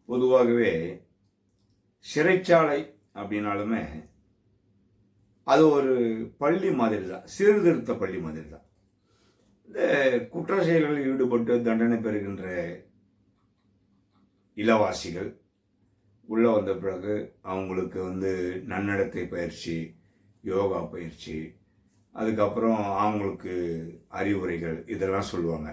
பொதுவாகவே சிறைச்சாலை அப்படின்னாலுமே அது ஒரு பள்ளி மாதிரி தான், சீர்திருத்த பள்ளி மாதிரி தான். இந்த குற்ற செயல்களில் ஈடுபட்டு தண்டனை பெறுகின்ற இளவாசிகள் உள்ளே வந்த பிறகு அவங்களுக்கு நன்னடத்தை பயிற்சி, யோகா பயிற்சி, அதுக்கப்புறம் அவங்களுக்கு அறிவுரைகள் இதெல்லாம் சொல்லுவாங்க.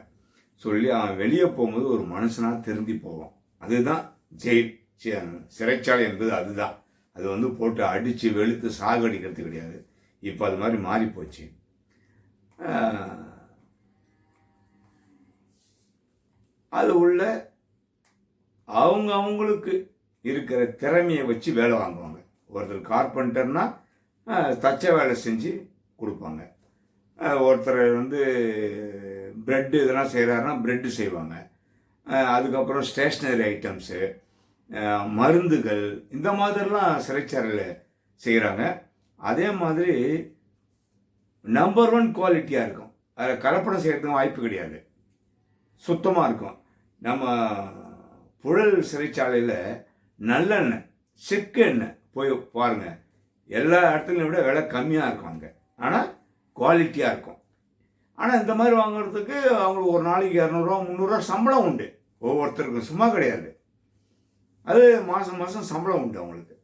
சொல்லி அவன் வெளியே போகும்போது ஒரு மனுஷனாக திருந்தி போவான். அதுதான் ஜெயில், சிறைச்சாலை என்பது அதுதான். அது போட்டு அடித்து வெளுத்து சாகடிக்கிறது கிடையாது. இப்போ அது மாதிரி மாறி போச்சு. அது உள்ள அவங்களுக்கு இருக்கிற திறமையை வச்சு வேலை வாங்குவாங்க. ஒருத்தர் கார்பெண்டர்னா தச்ச வேலை செஞ்சு கொடுப்பாங்க. ஒருத்தர் ப்ரெட்டு இதெல்லாம் செய்கிறாருன்னா ப்ரெட்டு செய்வாங்க. அதுக்கப்புறம் ஸ்டேஷ்னரி ஐட்டம்ஸு, மருந்துகள், இந்த மாதிரிலாம் சிறைச்சாலையில் செய்கிறாங்க. அதே மாதிரி நம்பர் 1 குவாலிட்டியாக இருக்கும். அதில் கலப்படம் செய்கிறதுக்கு வாய்ப்பு கிடையாது, சுத்தமாக இருக்கும். நம்ம புழல் சிறைச்சாலையில் நல்லெண்ணெய், செக்கு எண்ணெய் போய் பாருங்கள், எல்லா இடத்துலையும் விட விலை கம்மியாக இருக்கும் அங்கே, ஆனால் குவாலிட்டியாக இருக்கும். ஆனால் இந்த மாதிரி வாங்குறதுக்கு அவங்களுக்கு ஒரு நாளைக்கு 200 300 சம்பளம் உண்டு ஒவ்வொருத்தருக்கும், சும்மா கிடையாது. அது மாதம் மாதம் சம்பளம் உண்டு அவங்களுக்கு.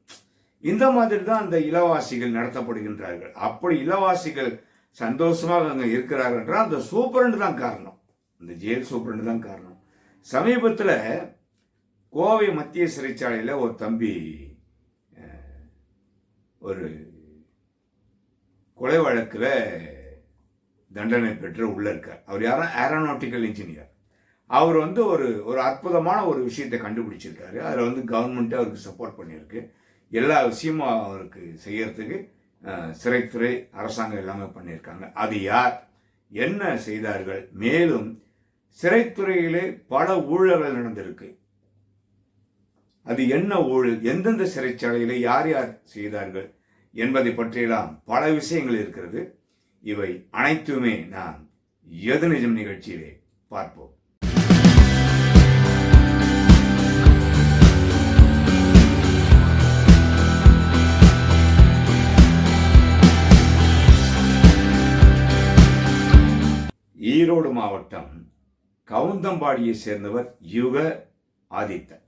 இந்த மாதிரி தான் அந்த இளவாசிகள் நடத்தப்படுகின்றார்கள். அப்படி இளவாசிகள் சந்தோஷமாக அங்கே இருக்கிறார்கள் என்றால் அந்த சூப்பரண்டு தான் காரணம், அந்த ஜெயில் சூப்பரண்டு தான் காரணம். சமீபத்தில் கோவை மத்திய சிறைச்சாலையில் ஒரு தம்பி ஒரு கொலை வழக்கில் தண்டனை பெற்று உள்ளே இருக்கார். அவர் யாரும் ஏரோநாட்டிக்கல் இன்ஜினியர். அவர் ஒரு அற்புதமான ஒரு விஷயத்தை கண்டுபிடிச்சிருக்காரு. அதில் கவர்மெண்ட்டே அவருக்கு சப்போர்ட் பண்ணியிருக்கு. எல்லா விஷயமும் அவருக்கு செய்யறதுக்கு சிறைத்துறை, அரசாங்கம் எல்லாமே பண்ணியிருக்காங்க. அது யார், என்ன செய்தார்கள், மேலும் சிறைத்துறையிலே பல ஊழல்கள் நடந்திருக்கு. அது என்ன ஊழல், எந்தெந்த சிறைச்சாலையிலே யார் யார் செய்தார்கள் என்பதை பற்றியெல்லாம் பல விஷயங்கள் இருக்கிறது. இவை அனைத்துமே நாம் எது நிஜம் நிகழ்ச்சியிலே பார்ப்போம். ஈரோடு மாவட்டம் கவுந்தம்பாடியை சேர்ந்தவர் யுக ஆதித்தன்.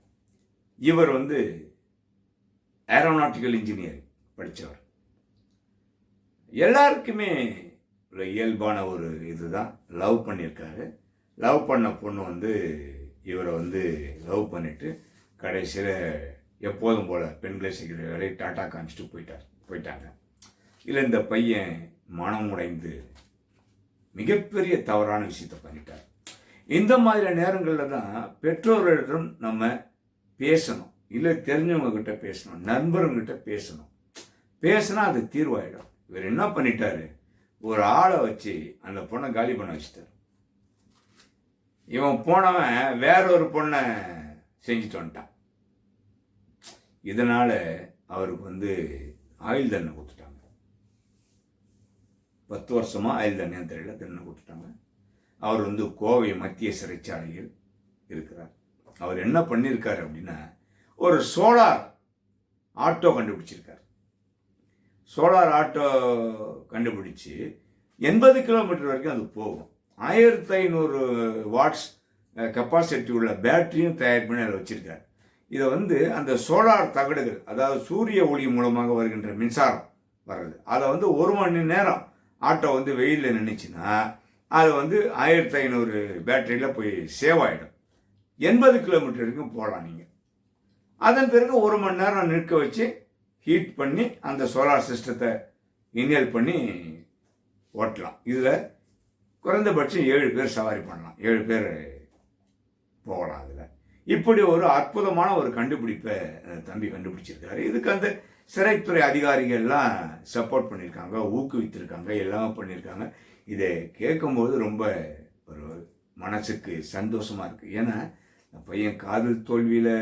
இவர் ஏரோநாட்டிக்கல் இன்ஜினியரிங் படித்தவர். எல்லாருக்குமே ஒரு இயல்பான ஒரு இதுதான், லவ் பண்ணியிருக்காரு. லவ் பண்ண பொண்ணு இவரை லவ் பண்ணிட்டு கடைசியில் எப்போதும் போல் பெண்களை செய்கிற வேலை டாட்டா காமிச்சிட்டு போயிட்டாங்க. இல்லை, இந்த பையன் மனம் உடைந்து மிகப்பெரிய தவறான விஷயத்தை பண்ணிட்டார். இந்த மாதிரி நேரங்களில் தான் பெற்றோர்களிடம் நம்ம பேசணும், இல்லை தெரிஞ்சவங்க கிட்ட பேசணும், நண்பர்கிட்ட பேசணும். பேசினா அது தீர்வாயிடும். இவர் என்ன பண்ணிட்டாரு, ஒரு ஆளை வச்சு அந்த பொண்ணை காலி பண்ண வச்சுட்டார். இவன் போனவன் வேற ஒரு பொண்ணை செஞ்சுட்டு வந்துட்டான். இதனால அவருக்கு ஆயுள் தண்டனை கொடுத்துட்டாங்க. 10 வருஷமா ஆயுள் தண்டனை தெரியல, தண்டனை கொடுத்துட்டாங்க. அவர் கோவை மத்திய சிறைச்சாலையில் இருக்கிறார். அவர் என்ன பண்ணியிருக்காரு அப்படின்னா, ஒரு சோலார் ஆட்டோ கண்டுபிடிச்சிருக்கார். சோலார் ஆட்டோ கண்டுபிடிச்சு 80 கிலோமீட்டர் வரைக்கும் அது போகும். 1500 வாட்ஸ் கெப்பாசிட்டி உள்ள பேட்டரியும் தயார் பண்ணி அதில் வச்சிருக்காரு. இதை அந்த சோலார் தகடுகள், அதாவது சூரிய ஒளி மூலமாக வருகின்ற மின்சாரம் வர்றது, அதை 1 மணி நேரம் ஆட்டோ வெயிலில் நின்றுச்சுன்னா அது 1500 பேட்டரியில் போய் சேவ் ஆகிடும். 80 கிலோமீட்டர் வரைக்கும் போகலாம் நீங்கள். அதன் பிறகு 1 மணி நேரம் நிற்க வச்சு ஹீட் பண்ணி அந்த சோலார் சிஸ்டத்தை இன்ஹேல் பண்ணி ஓட்டலாம். இதில் குறைந்தபட்சம் 7 பேர் சவாரி பண்ணலாம், 7 பேர் போகலாம். அதில் இப்படி ஒரு அற்புதமான ஒரு கண்டுபிடிப்பை தம்பி கண்டுபிடிச்சிருக்காரு. இதுக்கு அந்த சிறைத்துறை அதிகாரிகள்லாம் சப்போர்ட் பண்ணியிருக்காங்க, ஊக்குவித்திருக்காங்க, எல்லாமே பண்ணியிருக்காங்க. இதை கேட்கும்போது ரொம்ப ஒரு மனசுக்கு சந்தோஷமாக இருக்குது. ஏன்னா பையன் காதல் தோல்வியில்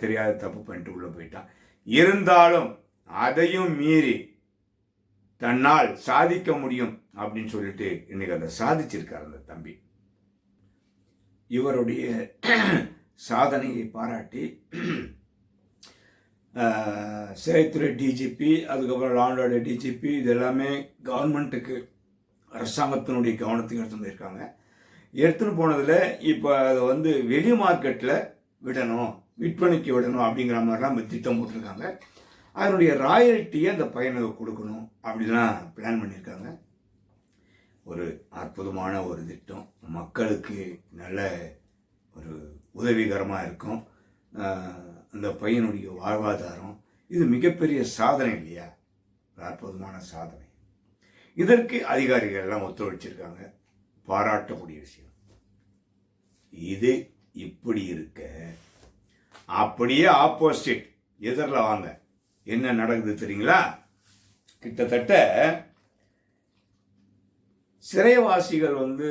தெரியாத தப்பு பண்ணிட்டு உள்ளே போயிட்டான். இருந்தாலும் அதையும் மீறி தன்னால் சாதிக்க முடியும் அப்படின்னு சொல்லிட்டு இன்னைக்கு அதை சாதிச்சிருக்கார் அந்த தம்பி. இவருடைய சாதனையை பாராட்டி சிறைத்துறை டிஜிபி, அதுக்கப்புறம் லா அண்ட் ஆர்டர் டிஜிபி, இது எல்லாமே கவர்மெண்ட்டுக்கு, அரசாங்கத்தினுடைய கவனத்துக்கு எடுத்துன்னு போயிருக்காங்க. எடுத்துன்னு போனதில் இப்போ அதை வந்து வெளி மார்க்கெட்டில் விடணும், விற்பனைக்கு விடணும் அப்படிங்கிற மாதிரிலாம் திட்டம் போட்டிருக்காங்க. அதனுடைய ராயல்ட்டியை அந்த பையனுக்கு கொடுக்கணும் அப்படிலாம் பிளான் பண்ணியிருக்காங்க. ஒரு அற்புதமான ஒரு திட்டம், மக்களுக்கு நல்ல ஒரு உதவிகரமாக இருக்கும். அந்த பையனுடைய வாழ்வாதாரம் இது மிகப்பெரிய சாதனை இல்லையா? ஒரு அற்புதமான சாதனை. இதற்கு அதிகாரிகள் எல்லாம் ஒத்துழைச்சிருக்காங்க, பாராட்டக்கூடிய விஷயம். இது இப்படி இருக்க அப்படியே ஆப்போசிட் எதிரில் வாங்க, என்ன நடக்குது தெரியுங்களா? கிட்டத்தட்ட சிறைவாசிகள் வந்து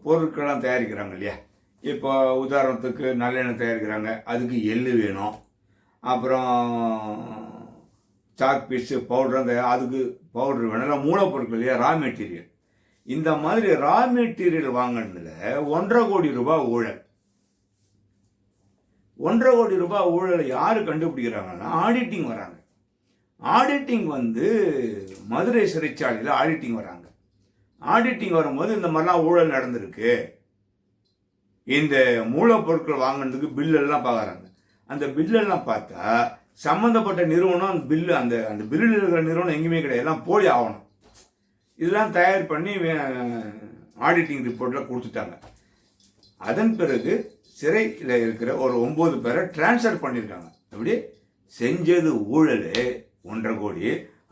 பொருட்கள்லாம் தயாரிக்கிறாங்க இல்லையா? இப்போ உதாரணத்துக்கு நல்லெண்ணெய் தயாரிக்கிறாங்க, அதுக்கு எள்ளு வேணும், அப்புறம் சாக் பீஸு பவுடர், அதுக்கு பவுடர் வேணும், இல்லை மூலப்பொருட்கள் இல்லையா, ரா மெட்டீரியல். இந்த மாதிரி ரா மெட்டீரியல் வாங்கினதுல 1.5 கோடி ரூபாய் ஊழல். 1.5 கோடி ரூபாய் ஊழலை யாரு கண்டுபிடிக்கிறாங்கன்னா ஆடிட்டிங் வராங்க. ஆடிட்டிங் வந்து மதுரை சிறைச்சாலையில் ஆடிட்டிங் வராங்க. ஆடிட்டிங் வரும்போது இந்த மாதிரிலாம் ஊழல் நடந்திருக்கு, இந்த மூலப்பொருட்கள் வாங்கினதுக்கு பில்லெல்லாம் பார்க்குறாங்க. அந்த பில்லெல்லாம் பார்த்தா சம்மந்தப்பட்ட நிறுவனம் அந்த பில்லு, அந்த பில்லில் இருக்கிற நிறுவனம் எங்கேயுமே கிடையாது, எல்லாம் போலி ஆகணும். இதெல்லாம் தயார் பண்ணி ஆடிட்டிங் ரிப்போர்ட்டில் கொடுத்துட்டாங்க. அதன் பிறகு சிறையில் இருக்கிற ஒரு 9 பேரை டிரான்ஸ்ஃபர் பண்ணியிருக்காங்க. அப்படி செஞ்சது ஊழல் 1.5 கோடி,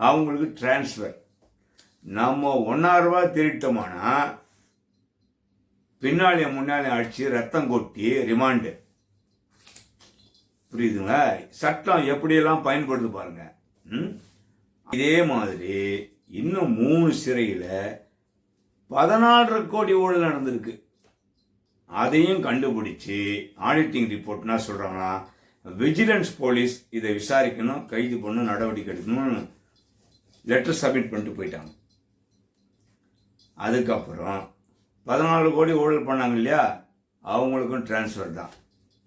அவங்களுக்கு டிரான்ஸ்ஃபர். நம்ம 1,000 ரூபாய் திருட்டோம்னா பின்னாலே முன்னாலே அடிச்சு ரத்தம் கொட்டி ரிமாண்டு. புரியுதுங்களா? சட்டம் எப்படியெல்லாம் பயன்படுது பாருங்க. இதே மாதிரி இன்னும் 3 சிறையில் 14.5 கோடி ஊழல் நடந்திருக்கு. அதையும் கண்டுபிடிச்சு ஆடிட்டிங் ரிப்போர்ட் என்ன சொல்றாங்கன்னா, விஜிலன்ஸ் போலீஸ் இதை விசாரிக்கணும், கைது பண்ணணும், நடவடிக்கை எடுக்கணும்னு லெட்டர் சப்மிட் பண்ணிட்டு போயிட்டாங்க. அதுக்கப்புறம் 14 கோடி ஊழல் பண்ணாங்க இல்லையா, அவங்களுக்கும் டிரான்ஸ்ஃபர் தான்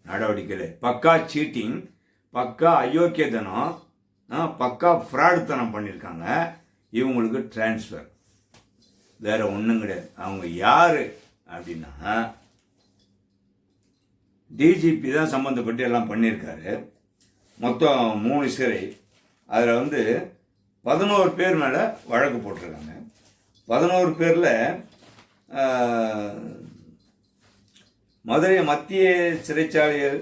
நடவடிக்கையில். பக்கா சீட்டிங், பக்கா அயோக்கியத்தனம், பக்கா ஃப்ராடுத்தனம் பண்ணியிருக்காங்க, இவங்களுக்கு டிரான்ஸ்ஃபர். வேற ஒன்றும் கிடையாது. அவங்க யாரு அப்படின்னா டிஜிபி தான் சம்மந்தப்பட்டு எல்லாம் பண்ணியிருக்காரு. மொத்தம் 3 சிறை, அதில் வந்து 11 பேர் மேலே வழக்கு போட்டிருக்காங்க. 11 பேரில் மதுரை மத்திய சிறைச்சாலையில்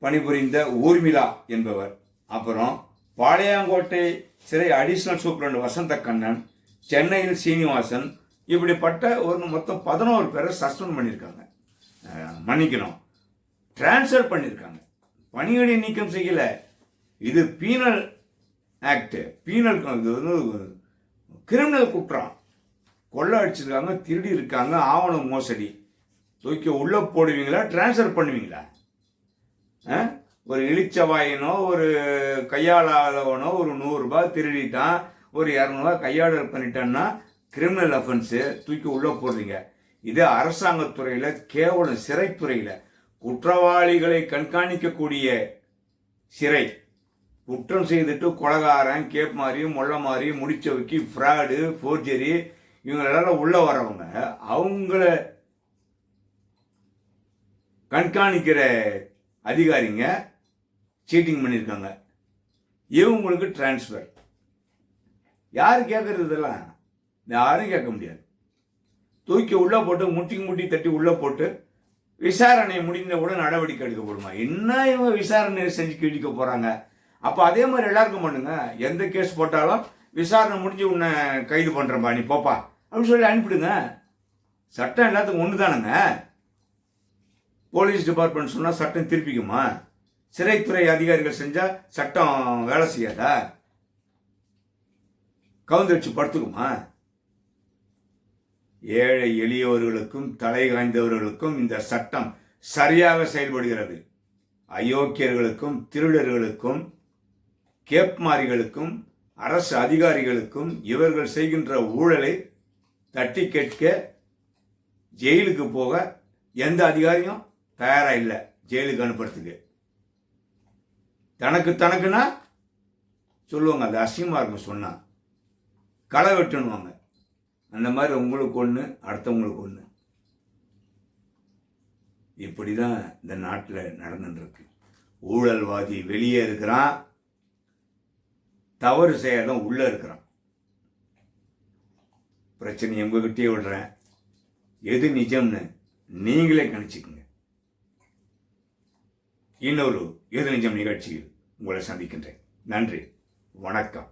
பணிபுரிந்த ஊர்மிளா என்பவர், அப்புறம் பாளையங்கோட்டை சிறை அடிஷனல் சூப்பரண்ட் வசந்த கண்ணன், சென்னையில் சீனிவாசன், இப்படிப்பட்ட ஒரு மொத்தம் 11 பேரை சஸ்பெண்ட் பண்ணியிருக்காங்க. மன்னிக்கணும், டிரான்ஸ்ஃபர் பண்ணியிருக்காங்க, பணியிடை நீக்கம் செய்யல. இது பீனல் ஆக்ட், பீனல், கிரிமினல் குற்றம். கொள்ளை அடிச்சிருக்காங்க, திருடி இருக்காங்க, ஆவணம் மோசடி. தூக்கி உள்ள போடுவீங்களா, டிரான்ஸ்ஃபர் பண்ணுவீங்களா? ஒரு இளிச்சவாயினோ ஒரு கையாளாதவனோ ஒரு 100 ரூபாய் திருடிட்டான், ஒரு 200 ரூபாய் கையாளர் பண்ணிட்டான்னா கிரிமினல் அஃபென்ஸு, தூக்கி உள்ள போடுறீங்க. இது அரசாங்கத்துறையில், கேவலம் சிறைத்துறையில் குற்றவாளிகளை கண்காணிக்கக்கூடிய சிறை. குற்றம் செய்துட்டு கொலகாரன், கேப் மாதிரி, மொள்ள மாதிரி, முடிச்ச வைக்கி, ஃப்ராடு, ஃபோர்ஜரி, இவங்களெல்லாம் உள்ள வரவங்க, அவங்கள கண்காணிக்கிற அதிகாரிங்க சீட்டிங் பண்ணியிருக்காங்க. இவங்களுக்கு டிரான்ஸ்ஃபர். யாரு கேட்கறது? இதெல்லாம் யாரும் கேட்க முடியாது. தூக்கி உள்ள போட்டு முட்டி தட்டி உள்ள போட்டு விசாரணை முடிந்தவுடன் நடவடிக்கை எடுக்கப்படுமா? என்ன இவங்க விசாரணை செஞ்சு கிழிக்க போறாங்க? அப்போ அதே மாதிரி எல்லாருக்கும் பண்ணுங்க. எந்த கேஸ் போட்டாலும் விசாரணை முடிஞ்சு உன்னை கைது பண்றப்பா, நீ போப்பா அப்படின்னு சொல்லி அனுப்பிடுங்க. சட்டம் எல்லாத்துக்கும் ஒன்று தானுங்க. போலீஸ் டிபார்ட்மெண்ட் சொன்னால் சட்டம் திருப்பிக்குமா? சிறைத்துறை அதிகாரிகள் செஞ்சால் சட்டம் வேலை செய்யாதா? கவுந்தடிச்சு படுத்துக்குமா? ஏழை எளியவர்களுக்கும் தலை காய்ந்தவர்களுக்கும் இந்த சட்டம் சரியாக செயல்படுகிறது. அயோக்கியர்களுக்கும் திருடர்களுக்கும் கேப்மாரிகளுக்கும் அரசு அதிகாரிகளுக்கும் இவர்கள் செய்கின்ற ஊழலை தட்டி கேட்க ஜெயிலுக்கு போக எந்த அதிகாரியும் தயாராக இல்லை ஜெயிலுக்கு அனுப்புறதுக்கு. தனக்குன்னா சொல்லுவாங்க, அது அசிங்கமாக இருக்கும் சொன்னால், களை வெட்டணுவாங்க. அந்த மாதிரி உங்களுக்கு ஒன்று, அடுத்தவங்களுக்கு ஒன்று. இப்படி தான் இந்த நாட்டில் நடந்துட்டுருக்கு. ஊழல்வாதி வெளியே இருக்கிறான், தவறு செய்யாதான் உள்ளே இருக்கிறான். பிரச்சனை உங்ககிட்டயே விடுறேன், எது நிஜம்னு நீங்களே கணிச்சுக்குங்க. இன்னொரு எது நிஜம் நிகழ்ச்சியில் உங்களை சந்திக்கின்றேன். நன்றி, வணக்கம்.